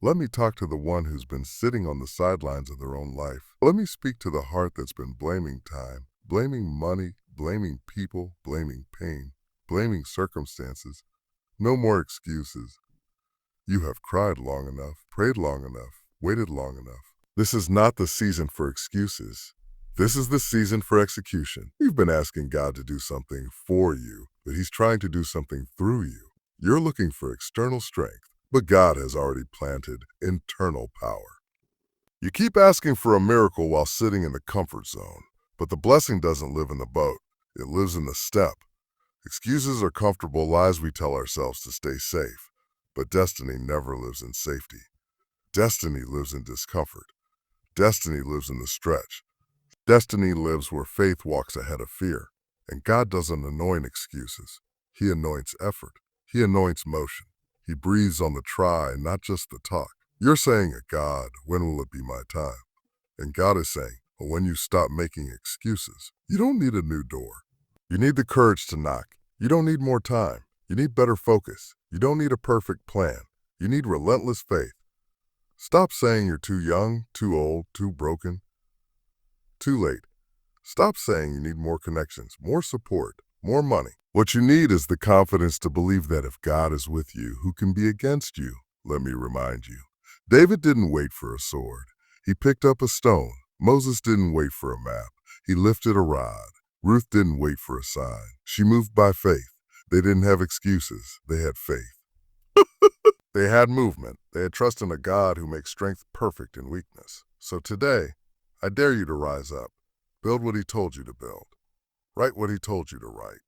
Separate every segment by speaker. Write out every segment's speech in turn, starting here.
Speaker 1: Let me talk to the one who's been sitting on the sidelines of their own life. Let me speak to the heart that's been blaming time, blaming money, blaming people, blaming pain, blaming circumstances. No more excuses. You have cried long enough, prayed long enough, waited long enough. This is not the season for excuses. This is the season for execution. You've been asking God to do something for you, but He's trying to do something through you. You're looking for external strength, but God has already planted internal power. You keep asking for a miracle while sitting in the comfort zone, but the blessing doesn't live in the boat. It lives in the step. Excuses are comfortable lies we tell ourselves to stay safe, but destiny never lives in safety. Destiny lives in discomfort. Destiny lives in the stretch. Destiny lives where faith walks ahead of fear. And God doesn't anoint excuses. He anoints effort. He anoints motion. He breathes on the try, not just the talk. You're saying, God, when will it be my time? And God is saying, well, when you stop making excuses. You don't need a new door. You need the courage to knock. You don't need more time. You need better focus. You don't need a perfect plan. You need relentless faith. Stop saying you're too young, too old, too broken, too late. Stop saying you need more connections, more support, more money. What you need is the confidence to believe that if God is with you, who can be against you? Let me remind you. David didn't wait for a sword. He picked up a stone. Moses didn't wait for a map. He lifted a rod. Ruth didn't wait for a sign. She moved by faith. They didn't have excuses. They had faith. They had movement. They had trust in a God who makes strength perfect in weakness. So today, I dare you to rise up. Build what He told you to build. Write what He told you to write.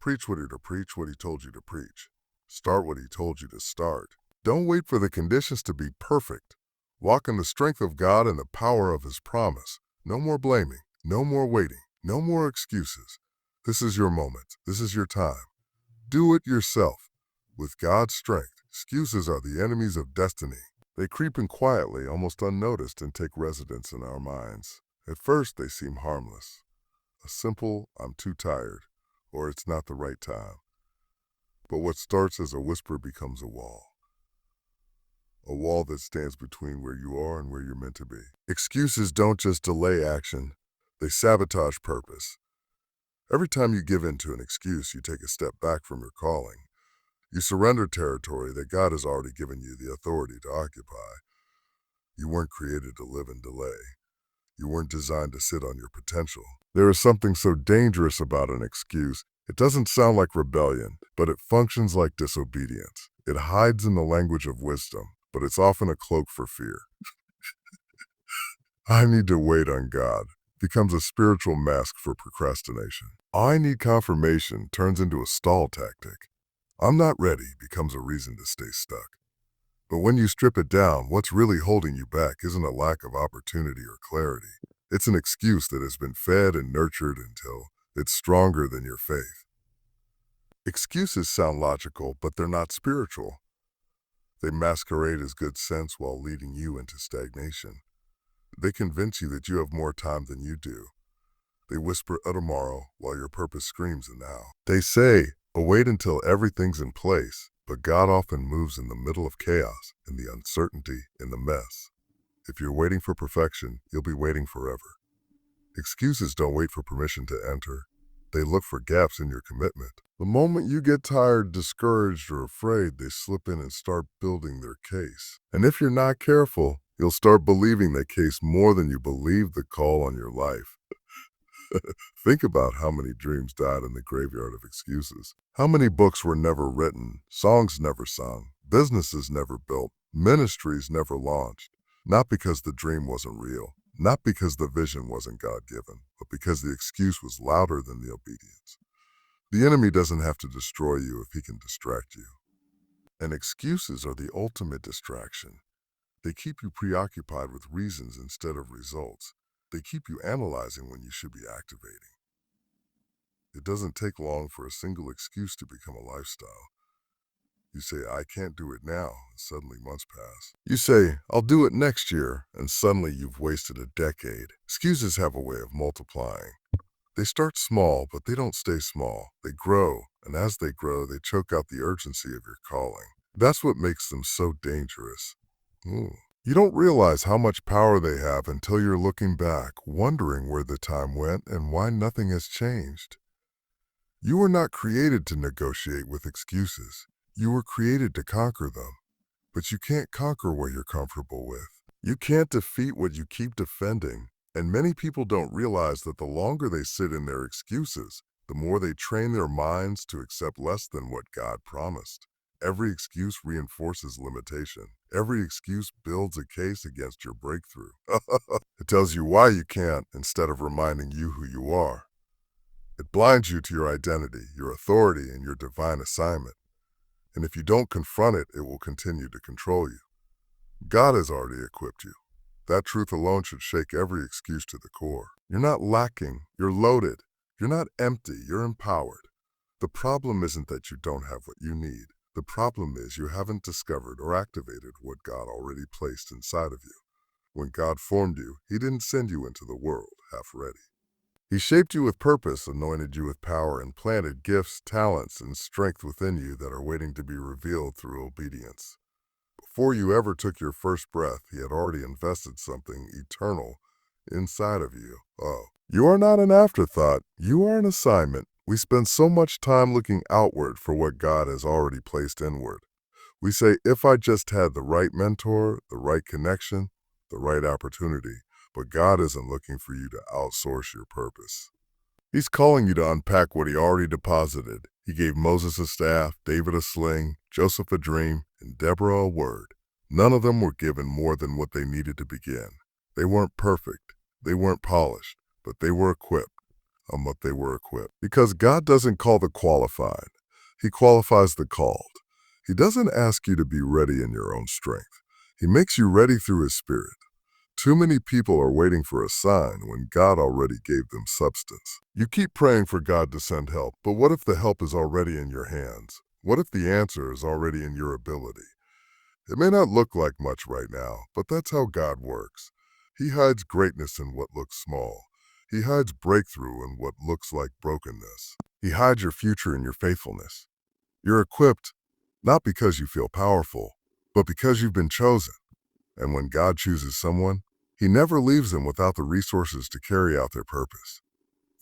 Speaker 1: Preach what He told you to preach. Start what He told you to start. Don't wait for the conditions to be perfect. Walk in the strength of God and the power of His promise. No more blaming. No more waiting. No more excuses. This is your moment. This is your time. Do it yourself. With God's strength, excuses are the enemies of destiny. They creep in quietly, almost unnoticed, and take residence in our minds. At first, they seem harmless. A simple, I'm too tired, or it's not the right time. But what starts as a whisper becomes a wall. A wall that stands between where you are and where you're meant to be. Excuses don't just delay action, they sabotage purpose. Every time you give in to an excuse, you take a step back from your calling. You surrender territory that God has already given you the authority to occupy. You weren't created to live in delay. You weren't designed to sit on your potential. There is something so dangerous about an excuse. It doesn't sound like rebellion, but it functions like disobedience. It hides in the language of wisdom, but it's often a cloak for fear. I need to wait on God becomes a spiritual mask for procrastination. I need confirmation turns into a stall tactic. I'm not ready becomes a reason to stay stuck. But when you strip it down, what's really holding you back isn't a lack of opportunity or clarity. It's an excuse that has been fed and nurtured until it's stronger than your faith. Excuses sound logical, but they're not spiritual. They masquerade as good sense while leading you into stagnation. They convince you that you have more time than you do. They whisper a tomorrow while your purpose screams a now. They say, wait until everything's in place, but God often moves in the middle of chaos, in the uncertainty, in the mess. If you're waiting for perfection, you'll be waiting forever. Excuses don't wait for permission to enter. They look for gaps in your commitment. The moment you get tired, discouraged, or afraid, they slip in and start building their case. And if you're not careful, you'll start believing that case more than you believe the call on your life. Think about how many dreams died in the graveyard of excuses. How many books were never written, songs never sung, businesses never built, ministries never launched. Not because the dream wasn't real, not because the vision wasn't God-given, but because the excuse was louder than the obedience. The enemy doesn't have to destroy you if he can distract you. And excuses are the ultimate distraction. They keep you preoccupied with reasons instead of results. They keep you analyzing when you should be activating. It doesn't take long for a single excuse to become a lifestyle. You say, I can't do it now, and suddenly months pass. You say, I'll do it next year, and suddenly you've wasted a decade. Excuses have a way of multiplying. They start small, but they don't stay small. They grow, and as they grow, they choke out the urgency of your calling. That's what makes them so dangerous. Mm. You don't realize how much power they have until you're looking back, wondering where the time went and why nothing has changed. You were not created to negotiate with excuses. You were created to conquer them. But you can't conquer what you're comfortable with. You can't defeat what you keep defending. And many people don't realize that the longer they sit in their excuses, the more they train their minds to accept less than what God promised. Every excuse reinforces limitation. Every excuse builds a case against your breakthrough. It tells you why you can't instead of reminding you who you are. It blinds you to your identity, your authority, and your divine assignment. And if you don't confront it, it will continue to control you. God has already equipped you. That truth alone should shake every excuse to the core. You're not lacking, you're loaded. You're not empty, you're empowered. The problem isn't that you don't have what you need. The problem is you haven't discovered or activated what God already placed inside of you. When God formed you, He didn't send you into the world half ready. He shaped you with purpose, anointed you with power, and planted gifts, talents, and strength within you that are waiting to be revealed through obedience. Before you ever took your first breath, He had already invested something eternal inside of you. Oh, you are not an afterthought. You are an assignment. We spend so much time looking outward for what God has already placed inward. We say, if I just had the right mentor, the right connection, the right opportunity. But God isn't looking for you to outsource your purpose. He's calling you to unpack what He already deposited. He gave Moses a staff, David a sling, Joseph a dream, and Deborah a word. None of them were given more than what they needed to begin. They weren't perfect. They weren't polished, but they were equipped on what they were equipped. Because God doesn't call the qualified. He qualifies the called. He doesn't ask you to be ready in your own strength. He makes you ready through His Spirit. Too many people are waiting for a sign when God already gave them substance. You keep praying for God to send help, but what if the help is already in your hands? What if the answer is already in your ability? It may not look like much right now, but that's how God works. He hides greatness in what looks small. He hides breakthrough in what looks like brokenness. He hides your future in your faithfulness. You're equipped, not because you feel powerful, but because you've been chosen. And when God chooses someone, He never leaves them without the resources to carry out their purpose.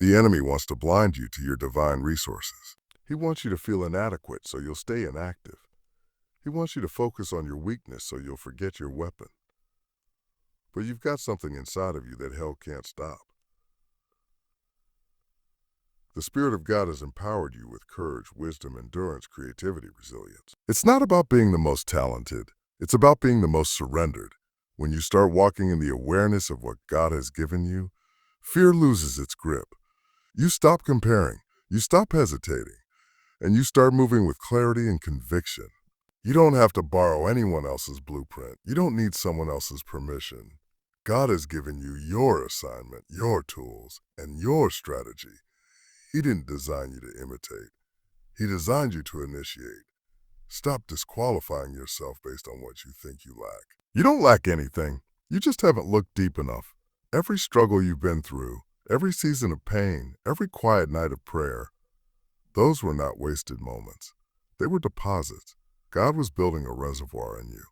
Speaker 1: The enemy wants to blind you to your divine resources. He wants you to feel inadequate so you'll stay inactive. He wants you to focus on your weakness so you'll forget your weapon. But you've got something inside of you that hell can't stop. The Spirit of God has empowered you with courage, wisdom, endurance, creativity, resilience. It's not about being the most talented. It's about being the most surrendered. When you start walking in the awareness of what God has given you, fear loses its grip. You stop comparing, you stop hesitating, and you start moving with clarity and conviction. You don't have to borrow anyone else's blueprint. You don't need someone else's permission. God has given you your assignment, your tools, and your strategy. He didn't design you to imitate. He designed you to initiate. Stop disqualifying yourself based on what you think you lack. You don't lack anything. You just haven't looked deep enough. Every struggle you've been through, every season of pain, every quiet night of prayer, those were not wasted moments. They were deposits. God was building a reservoir in you.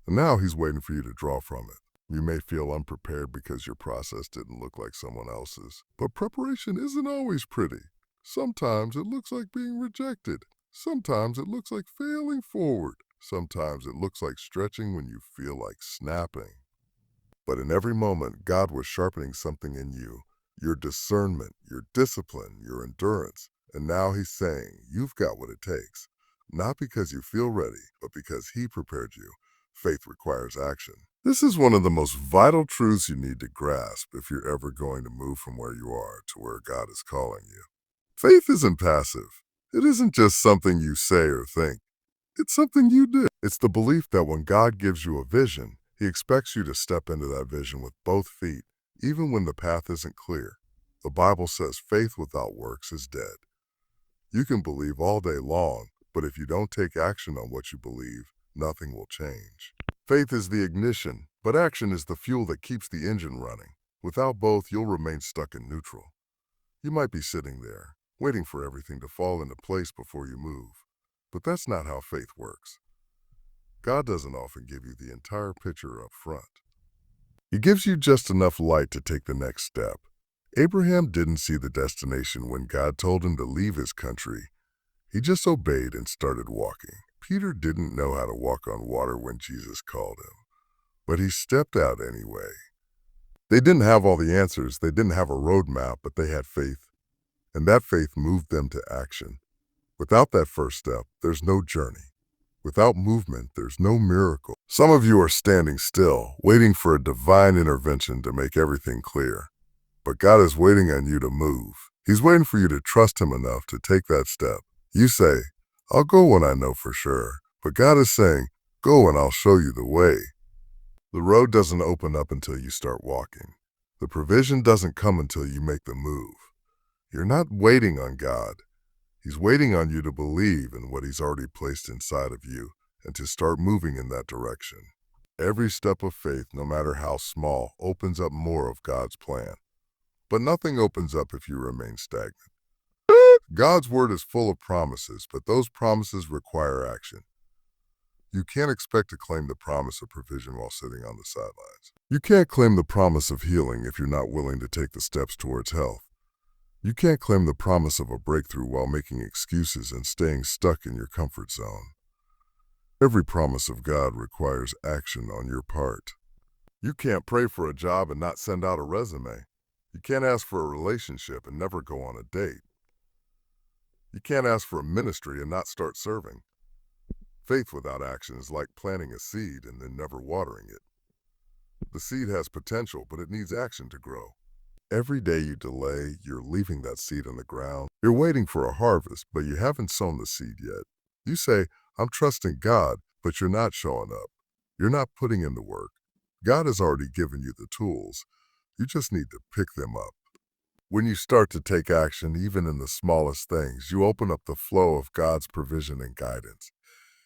Speaker 1: And now He's waiting for you to draw from it. You may feel unprepared because your process didn't look like someone else's. But preparation isn't always pretty. Sometimes it looks like being rejected. Sometimes it looks like failing forward. Sometimes it looks like stretching when you feel like snapping. But in every moment, God was sharpening something in you. Your discernment, your discipline, your endurance. And now He's saying, you've got what it takes. Not because you feel ready, but because He prepared you. Faith requires action. This is one of the most vital truths you need to grasp if you're ever going to move from where you are to where God is calling you. Faith isn't passive. It isn't just something you say or think. It's something you do. It's the belief that when God gives you a vision, He expects you to step into that vision with both feet, even when the path isn't clear. The Bible says faith without works is dead. You can believe all day long, but if you don't take action on what you believe, nothing will change. Faith is the ignition, but action is the fuel that keeps the engine running. Without both, you'll remain stuck in neutral. You might be sitting there, waiting for everything to fall into place before you move. But that's not how faith works. God doesn't often give you the entire picture up front. He gives you just enough light to take the next step. Abraham didn't see the destination when God told him to leave his country. He just obeyed and started walking. Peter didn't know how to walk on water when Jesus called him, but he stepped out anyway. They didn't have all the answers, they didn't have a roadmap, but they had faith, and that faith moved them to action. Without that first step, there's no journey. Without movement, there's no miracle. Some of you are standing still, waiting for a divine intervention to make everything clear. But God is waiting on you to move. He's waiting for you to trust Him enough to take that step. You say, I'll go when I know for sure. But God is saying, go and I'll show you the way. The road doesn't open up until you start walking. The provision doesn't come until you make the move. You're not waiting on God. He's waiting on you to believe in what He's already placed inside of you and to start moving in that direction. Every step of faith, no matter how small, opens up more of God's plan. But nothing opens up if you remain stagnant. God's word is full of promises, but those promises require action. You can't expect to claim the promise of provision while sitting on the sidelines. You can't claim the promise of healing if you're not willing to take the steps towards health. You can't claim the promise of a breakthrough while making excuses and staying stuck in your comfort zone. Every promise of God requires action on your part. You can't pray for a job and not send out a resume. You can't ask for a relationship and never go on a date. You can't ask for a ministry and not start serving. Faith without action is like planting a seed and then never watering it. The seed has potential, but it needs action to grow. Every day you delay, you're leaving that seed on the ground. You're waiting for a harvest, but you haven't sown the seed yet. You say, I'm trusting God, but you're not showing up. You're not putting in the work. God has already given you the tools. You just need to pick them up. When you start to take action, even in the smallest things, you open up the flow of God's provision and guidance.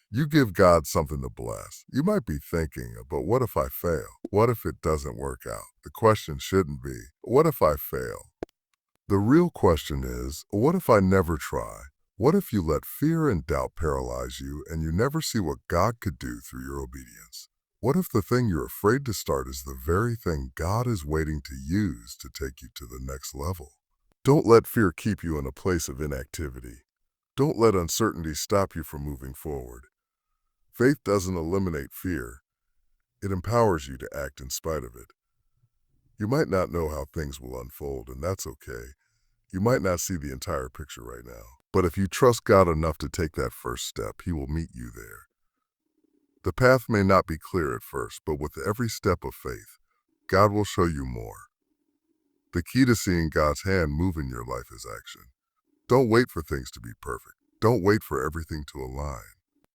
Speaker 1: You give God something to bless. You might be thinking, but what if I fail? What if it doesn't work out? The question shouldn't be, what if I fail? The real question is, what if I never try? What if you let fear and doubt paralyze you and you never see what God could do through your obedience? What if the thing you're afraid to start is the very thing God is waiting to use to take you to the next level? Don't let fear keep you in a place of inactivity. Don't let uncertainty stop you from moving forward. Faith doesn't eliminate fear. It empowers you to act in spite of it. You might not know how things will unfold, and that's okay. You might not see the entire picture right now. But if you trust God enough to take that first step, He will meet you there. The path may not be clear at first, but with every step of faith, God will show you more. The key to seeing God's hand move in your life is action. Don't wait for things to be perfect. Don't wait for everything to align.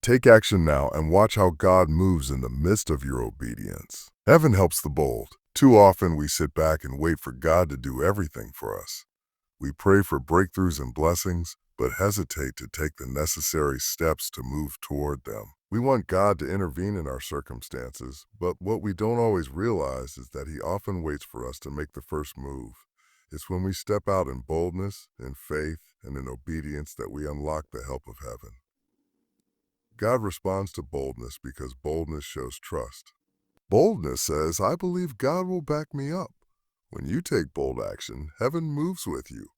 Speaker 1: Take action now and watch how God moves in the midst of your obedience. Heaven helps the bold. Too often we sit back and wait for God to do everything for us. We pray for breakthroughs and blessings, but hesitate to take the necessary steps to move toward them. We want God to intervene in our circumstances, but what we don't always realize is that He often waits for us to make the first move. It's when we step out in boldness, in faith, and in obedience that we unlock the help of heaven. God responds to boldness because boldness shows trust. Boldness says, I believe God will back me up. When you take bold action, heaven moves with you.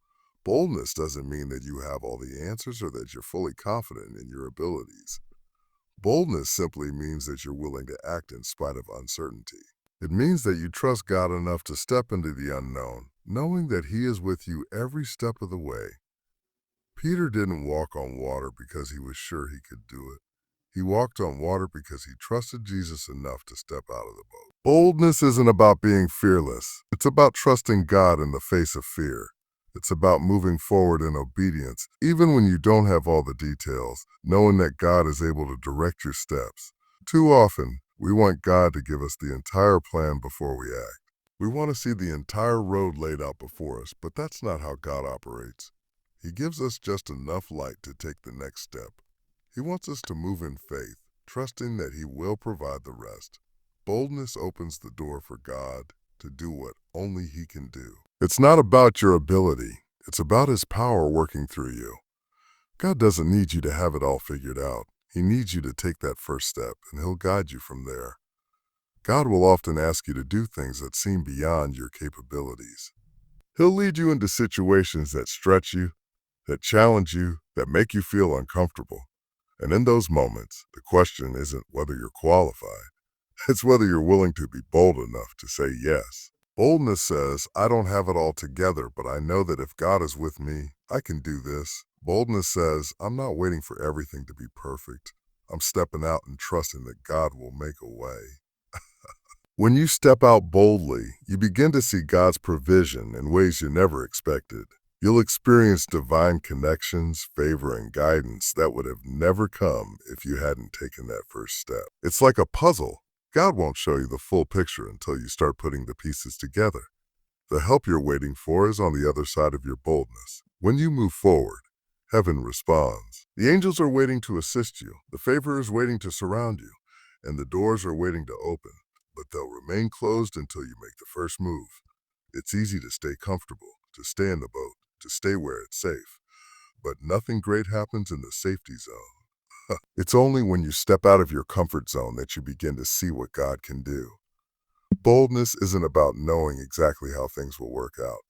Speaker 1: Boldness doesn't mean that you have all the answers or that you're fully confident in your abilities. Boldness simply means that you're willing to act in spite of uncertainty. It means that you trust God enough to step into the unknown, knowing that He is with you every step of the way. Peter didn't walk on water because he was sure he could do it. He walked on water because he trusted Jesus enough to step out of the boat. Boldness isn't about being fearless. It's about trusting God in the face of fear. It's about moving forward in obedience, even when you don't have all the details, knowing that God is able to direct your steps. Too often, we want God to give us the entire plan before we act. We want to see the entire road laid out before us, but that's not how God operates. He gives us just enough light to take the next step. He wants us to move in faith, trusting that He will provide the rest. Boldness opens the door for God to do what only He can do. It's not about your ability. It's about His power working through you. God doesn't need you to have it all figured out. He needs you to take that first step, and He'll guide you from there. God will often ask you to do things that seem beyond your capabilities. He'll lead you into situations that stretch you, that challenge you, that make you feel uncomfortable. And in those moments, the question isn't whether you're qualified. It's whether you're willing to be bold enough to say yes. Boldness says, I don't have it all together, but I know that if God is with me, I can do this. Boldness says, I'm not waiting for everything to be perfect. I'm stepping out and trusting that God will make a way. When you step out boldly, you begin to see God's provision in ways you never expected. You'll experience divine connections, favor, and guidance that would have never come if you hadn't taken that first step. It's like a puzzle. God won't show you the full picture until you start putting the pieces together. The help you're waiting for is on the other side of your boldness. When you move forward, heaven responds. The angels are waiting to assist you. The favor is waiting to surround you. And the doors are waiting to open. But they'll remain closed until you make the first move. It's easy to stay comfortable, to stay in the boat, to stay where it's safe. But nothing great happens in the safety zone. It's only when you step out of your comfort zone that you begin to see what God can do. Boldness isn't about knowing exactly how things will work out.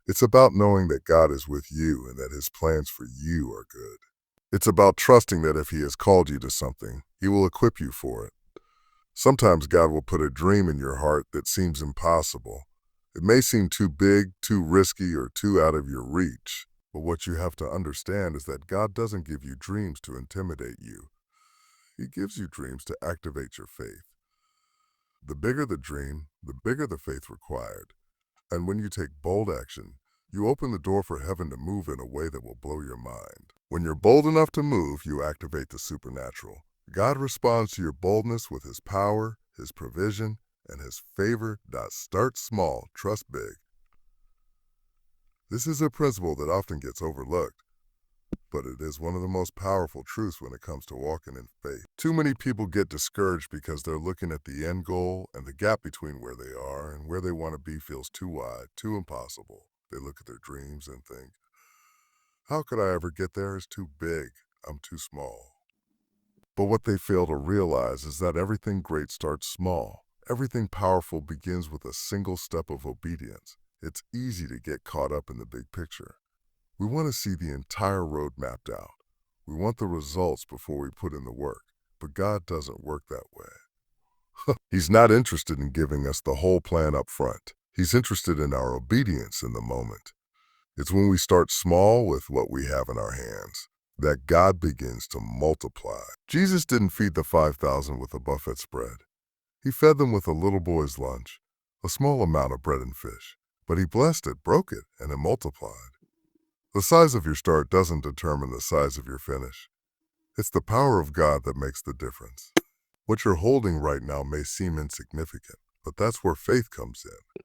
Speaker 1: It's about knowing that God is with you and that His plans for you are good. It's about trusting that if He has called you to something, He will equip you for it. Sometimes God will put a dream in your heart that seems impossible. It may seem too big, too risky, or too out of your reach. But what you have to understand is that God doesn't give you dreams to intimidate you. He gives you dreams to activate your faith. The bigger the dream, the bigger the faith required. And when you take bold action, you open the door for heaven to move in a way that will blow your mind. When you're bold enough to move, you activate the supernatural. God responds to your boldness with His power, His provision, and His favor. Start small, trust big. This is a principle that often gets overlooked, but it is one of the most powerful truths when it comes to walking in faith. Too many people get discouraged because they're looking at the end goal, and the gap between where they are and where they want to be feels too wide, too impossible. They look at their dreams and think, how could I ever get there? It's too big. I'm too small. But what they fail to realize is that everything great starts small. Everything powerful begins with a single step of obedience. It's easy to get caught up in the big picture. We want to see the entire road mapped out. We want the results before we put in the work. But God doesn't work that way. He's not interested in giving us the whole plan up front. He's interested in our obedience in the moment. It's when we start small with what we have in our hands that God begins to multiply. Jesus didn't feed the 5,000 with a buffet spread. He fed them with a little boy's lunch, a small amount of bread and fish. But He blessed it, broke it, and it multiplied. The size of your start doesn't determine the size of your finish. It's the power of God that makes the difference. What you're holding right now may seem insignificant, but that's where faith comes in.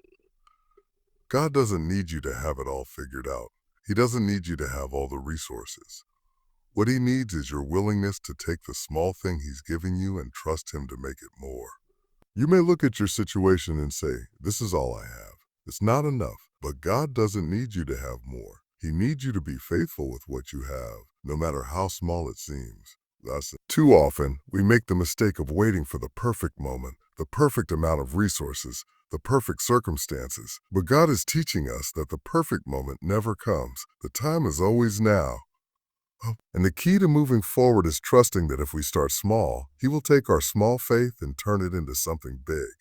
Speaker 1: God doesn't need you to have it all figured out. He doesn't need you to have all the resources. What He needs is your willingness to take the small thing He's giving you and trust Him to make it more. You may look at your situation and say, this is all I have. It's not enough, but God doesn't need you to have more. He needs you to be faithful with what you have, no matter how small it seems. Too often, we make the mistake of waiting for the perfect moment, the perfect amount of resources, the perfect circumstances. But God is teaching us that the perfect moment never comes. The time is always now. And the key to moving forward is trusting that if we start small, He will take our small faith and turn it into something big.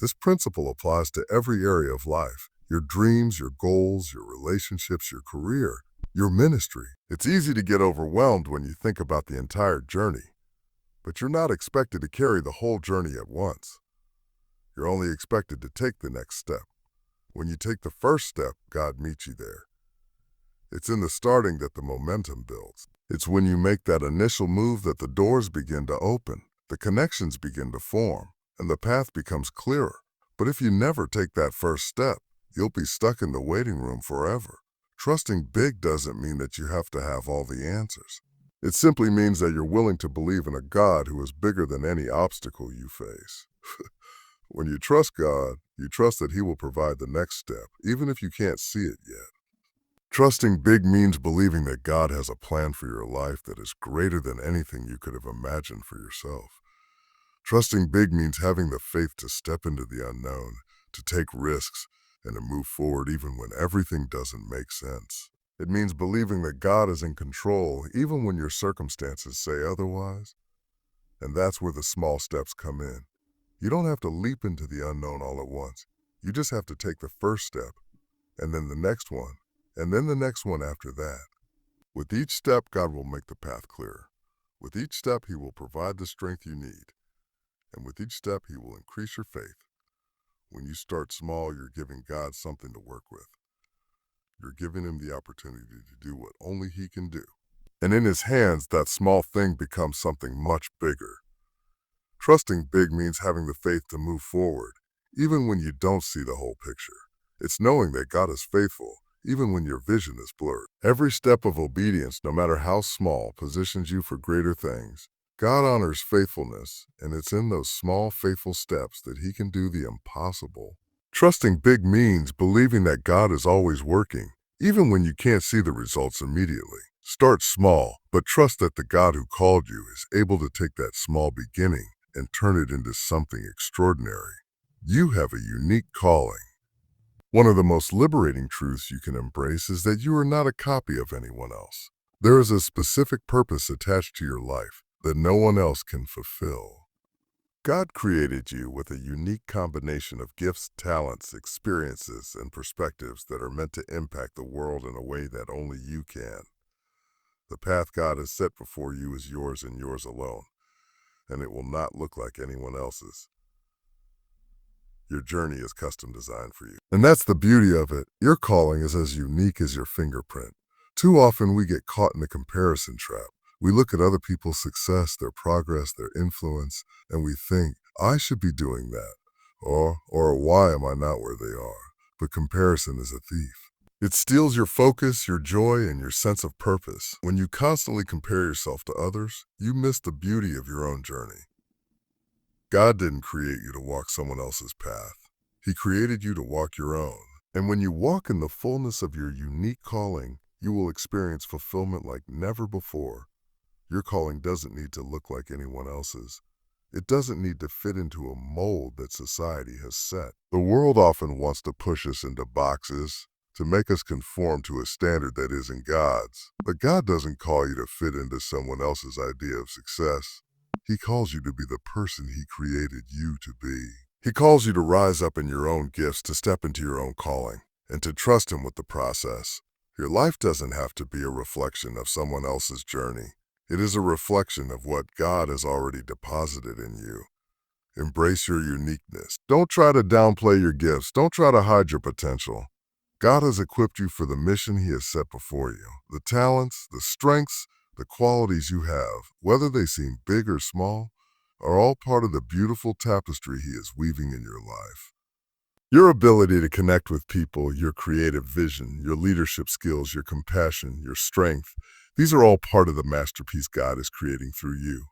Speaker 1: This principle applies to every area of life: your dreams, your goals, your relationships, your career, your ministry. It's easy to get overwhelmed when you think about the entire journey, but you're not expected to carry the whole journey at once. You're only expected to take the next step. When you take the first step, God meets you there. It's in the starting that the momentum builds. It's when you make that initial move that the doors begin to open, the connections begin to form, and the path becomes clearer. But if you never take that first step, you'll be stuck in the waiting room forever. Trusting big doesn't mean that you have to have all the answers. It simply means that you're willing to believe in a God who is bigger than any obstacle you face. When you trust God, you trust that He will provide the next step, even if you can't see it yet. Trusting big means believing that God has a plan for your life that is greater than anything you could have imagined for yourself. Trusting big means having the faith to step into the unknown, to take risks, and to move forward even when everything doesn't make sense. It means believing that God is in control even when your circumstances say otherwise. And that's where the small steps come in. You don't have to leap into the unknown all at once. You just have to take the first step, and then the next one, and then the next one after that. With each step, God will make the path clearer. With each step, He will provide the strength you need. And with each step, He will increase your faith. When you start small, you're giving God something to work with. You're giving Him the opportunity to do what only He can do. And in His hands, that small thing becomes something much bigger. Trusting big means having the faith to move forward, even when you don't see the whole picture. It's knowing that God is faithful, even when your vision is blurred. Every step of obedience, no matter how small, positions you for greater things. God honors faithfulness, and it's in those small, faithful steps that He can do the impossible. Trusting big means believing that God is always working, even when you can't see the results immediately. Start small, but trust that the God who called you is able to take that small beginning and turn it into something extraordinary. You have a unique calling. One of the most liberating truths you can embrace is that you are not a copy of anyone else. There is a specific purpose attached to your life that no one else can fulfill. God created you with a unique combination of gifts, talents, experiences, and perspectives that are meant to impact the world in a way that only you can. The path God has set before you is yours and yours alone, and it will not look like anyone else's. Your journey is custom designed for you. And that's the beauty of it. Your calling is as unique as your fingerprint. Too often we get caught in the comparison trap. We look at other people's success, their progress, their influence, and we think, I should be doing that. Or why am I not where they are? But comparison is a thief. It steals your focus, your joy, and your sense of purpose. When you constantly compare yourself to others, you miss the beauty of your own journey. God didn't create you to walk someone else's path. He created you to walk your own. And when you walk in the fullness of your unique calling, you will experience fulfillment like never before. Your calling doesn't need to look like anyone else's. It doesn't need to fit into a mold that society has set. The world often wants to push us into boxes, to make us conform to a standard that isn't God's. But God doesn't call you to fit into someone else's idea of success. He calls you to be the person He created you to be. He calls you to rise up in your own gifts, to step into your own calling, and to trust Him with the process. Your life doesn't have to be a reflection of someone else's journey. It is a reflection of what God has already deposited in you. Embrace your uniqueness. Don't try to downplay your gifts. Don't try to hide your potential. God has equipped you for the mission He has set before you. The talents, the strengths, the qualities you have, whether they seem big or small, are all part of the beautiful tapestry He is weaving in your life. Your ability to connect with people, your creative vision, your leadership skills, your compassion, your strength, these are all part of the masterpiece God is creating through you.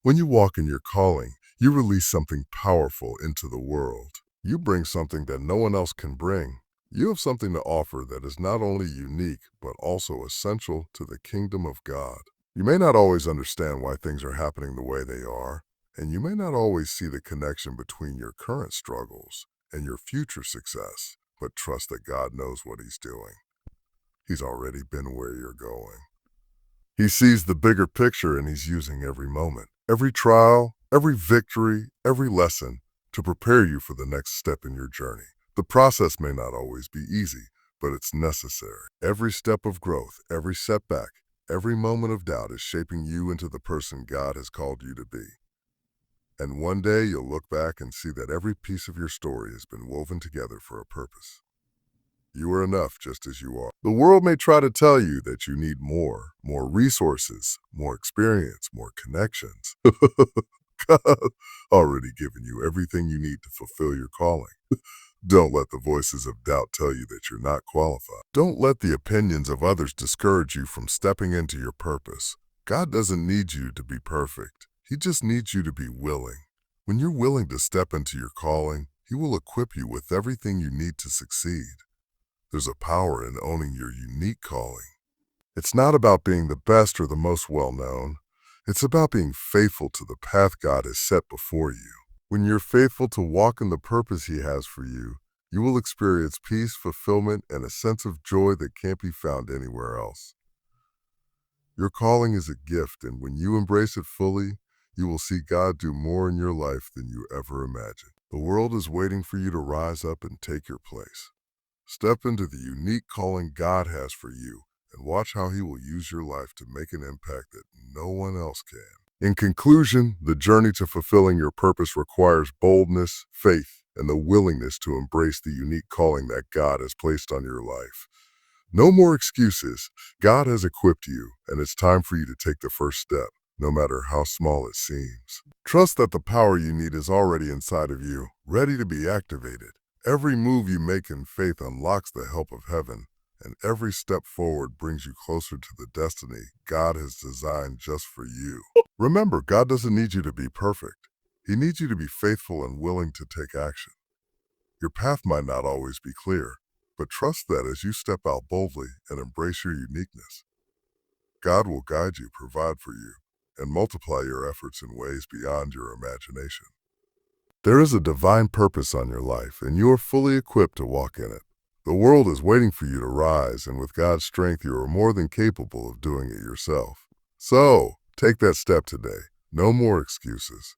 Speaker 1: When you walk in your calling, you release something powerful into the world. You bring something that no one else can bring. You have something to offer that is not only unique, but also essential to the kingdom of God. You may not always understand why things are happening the way they are, and you may not always see the connection between your current struggles and your future success, but trust that God knows what He's doing. He's already been where you're going. He sees the bigger picture, and He's using every moment, every trial, every victory, every lesson to prepare you for the next step in your journey. The process may not always be easy, but it's necessary. Every step of growth, every setback, every moment of doubt is shaping you into the person God has called you to be. And one day you'll look back and see that every piece of your story has been woven together for a purpose. You are enough just as you are. The world may try to tell you that you need more resources, more experience, more connections. God already given you everything you need to fulfill your calling. Don't let the voices of doubt tell you that you're not qualified. Don't let the opinions of others discourage you from stepping into your purpose. God doesn't need you to be perfect. He just needs you to be willing. When you're willing to step into your calling, He will equip you with everything you need to succeed. There's a power in owning your unique calling. It's not about being the best or the most well-known. It's about being faithful to the path God has set before you. When you're faithful to walk in the purpose He has for you, you will experience peace, fulfillment, and a sense of joy that can't be found anywhere else. Your calling is a gift, and when you embrace it fully, you will see God do more in your life than you ever imagined. The world is waiting for you to rise up and take your place. Step into the unique calling God has for you and watch how He will use your life to make an impact that no one else can. In conclusion, the journey to fulfilling your purpose requires boldness, faith, and the willingness to embrace the unique calling that God has placed on your life. No more excuses. God has equipped you, and it's time for you to take the first step, no matter how small it seems. Trust that the power you need is already inside of you, ready to be activated. Every move you make in faith unlocks the help of heaven, and every step forward brings you closer to the destiny God has designed just for you. Remember, God doesn't need you to be perfect. He needs you to be faithful and willing to take action. Your path might not always be clear, but trust that as you step out boldly and embrace your uniqueness, God will guide you, provide for you, and multiply your efforts in ways beyond your imagination. There is a divine purpose on your life, and you are fully equipped to walk in it. The world is waiting for you to rise, and with God's strength, you are more than capable of doing it yourself. So, take that step today. No more excuses.